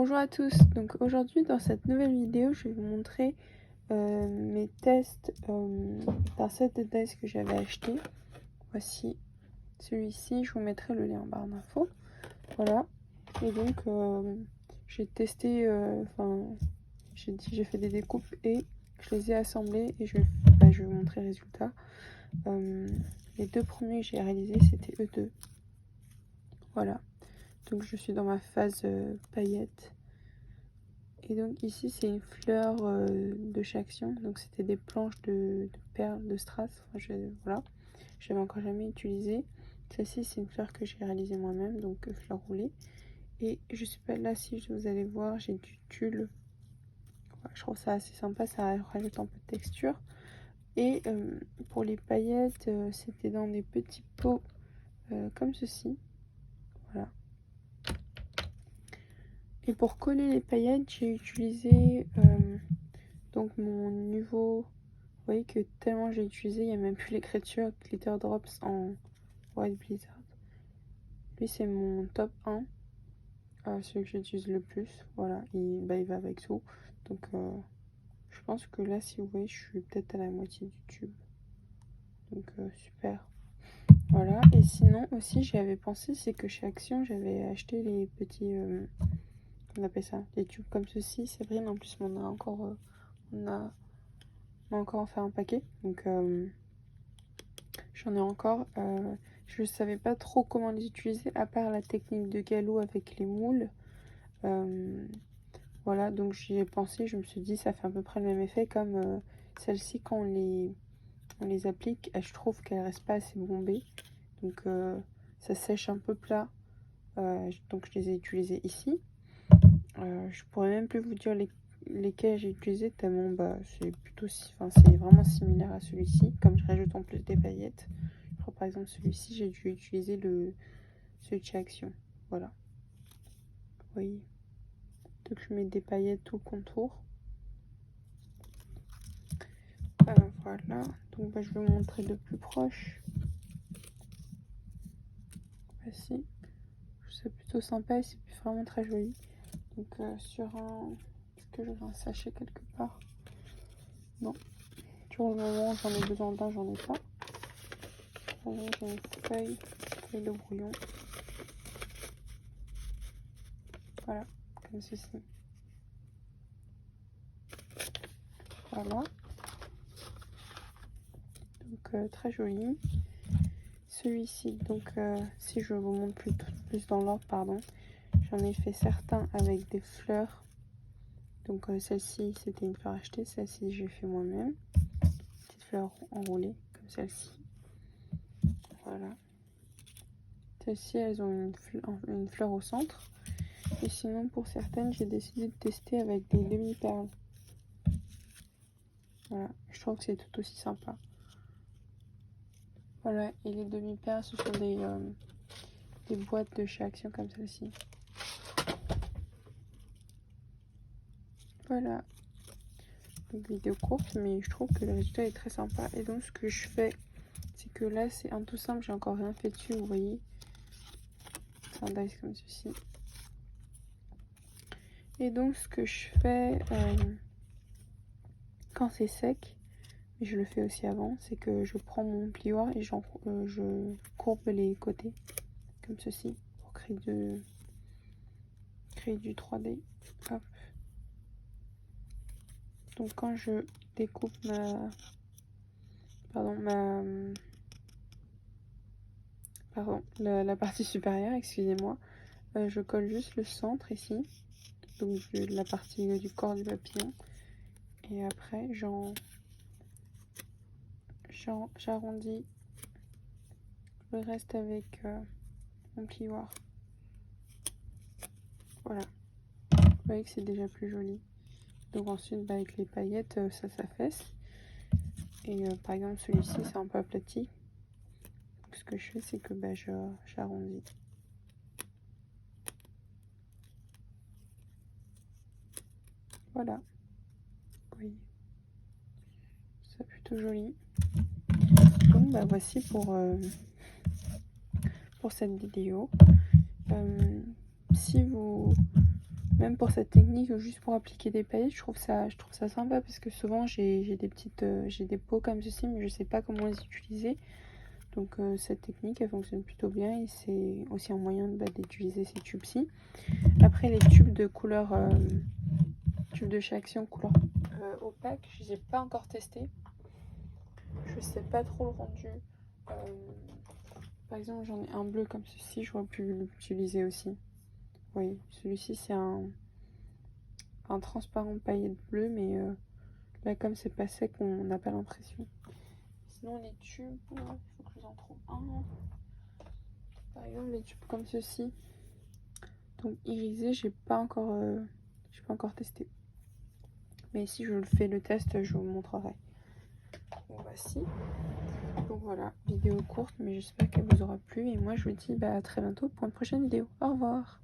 Bonjour à tous, donc aujourd'hui dans cette nouvelle vidéo je vais vous montrer mes tests d'un set de dice que j'avais acheté. Voici celui-ci, je vous mettrai le lien en barre d'infos. Voilà, et donc j'ai testé, j'ai fait des découpes et je les ai assemblés et je vais vous montrer le résultat. Les deux premiers que j'ai réalisés c'était eux deux. Voilà, donc je suis dans ma phase paillettes. Et donc ici c'est une fleur de Chaction, donc c'était des planches de perles de strass, voilà, j'avais encore jamais utilisé. Celle-ci c'est une fleur que j'ai réalisée moi-même, donc fleur roulée. Et je sais pas là si vous allez voir, j'ai du tulle, voilà, je trouve ça assez sympa, ça rajoute un peu de texture. Et pour les paillettes, c'était dans des petits pots comme ceci, voilà. Et pour coller les paillettes, j'ai utilisé donc mon nouveau. Vous voyez que tellement j'ai utilisé, il n'y a même plus l'écriture Glitter Drops en White Blizzard. Lui c'est mon top 1, celui que j'utilise le plus. Voilà, il va avec tout. Donc je pense que là, si vous voyez, je suis peut-être à la moitié du tube. Donc super. Voilà, et sinon aussi j'avais pensé, c'est que chez Action j'avais acheté les petits, on appelle ça, les tubes comme ceci. Séverine en plus m'en a encore, m'a encore fait un paquet. Donc j'en ai encore. Je ne savais pas trop comment les utiliser à part la technique de galop avec les moules. Voilà, donc j'y ai pensé, je me suis dit ça fait à peu près le même effet comme celle-ci quand on les applique. Je trouve qu'elle reste pas assez bombée. Donc ça sèche un peu plat. Donc je les ai utilisées ici. Je pourrais même plus vous dire lesquels j'ai utilisé tellement c'est plutôt c'est vraiment similaire à celui-ci, comme je rajoute en plus des paillettes. Par exemple celui-ci j'ai dû utiliser celui de chez Action, voilà, oui. Donc je mets des paillettes tout le contour, voilà. Donc je vais vous montrer de plus proche. Voici, c'est plutôt sympa et c'est vraiment très joli. Donc sur un, est-ce que j'aurai un sachet quelque part? Non, sur le moment j'en ai besoin d'un, j'en ai pas. J'ai une feuille de brouillon, voilà, comme ceci, voilà. Donc très joli. Celui-ci, donc si je vous montre plus dans l'ordre, pardon, j'en ai fait certains avec des fleurs. Donc celle-ci c'était une fleur achetée, celle-ci j'ai fait moi-même, petite fleur enroulée comme celle-ci, voilà. Celles-ci elles ont une fleur au centre. Et sinon pour certaines j'ai décidé de tester avec des demi-perles, voilà, je trouve que c'est tout aussi sympa. Voilà, et les demi-perles ce sont des boîtes de chez Action comme celle-ci. Voilà, donc vidéo courte mais je trouve que le résultat est très sympa. Et donc ce que je fais, c'est que là c'est un tout simple, j'ai encore rien fait dessus, vous voyez, c'est un dice comme ceci. Et donc ce que je fais quand c'est sec, et je le fais aussi avant, c'est que je prends mon plioir et je courbe les côtés comme ceci pour créer du 3D. Hop. Donc quand je découpe la partie supérieure, excusez-moi, je colle juste le centre ici, donc la partie du corps du papillon, et après j'arrondis le reste avec mon plioir. Voilà, vous voyez que c'est déjà plus joli. Donc ensuite avec les paillettes ça s'affaisse. Et par exemple celui-ci c'est un peu aplati. Donc, ce que je fais c'est que j'arrondis. Voilà, oui, c'est plutôt joli. Donc voici pour cette vidéo. Si vous même pour cette technique ou juste pour appliquer des paillettes, je trouve ça sympa parce que souvent j'ai des pots comme ceci, mais je sais pas comment les utiliser. Donc cette technique elle fonctionne plutôt bien et c'est aussi un moyen d'utiliser ces tubes-ci. Après les tubes de couleur, tubes de chez Action couleur opaque, je les ai pas encore testés. Je sais pas trop le rendu. Par exemple j'en ai un bleu comme ceci, j'aurais pu l'utiliser aussi. Oui, celui-ci c'est un transparent paillette bleu, mais là comme c'est pas sec on n'a pas l'impression. Sinon les tubes, il faut que je en trouve un. Par exemple les tubes comme ceci, donc irisés, j'ai pas encore testé. Mais si je le fais le test, je vous montrerai. Bon voici. Donc voilà, vidéo courte, mais j'espère qu'elle vous aura plu. Et moi je vous dis à très bientôt pour une prochaine vidéo. Au revoir.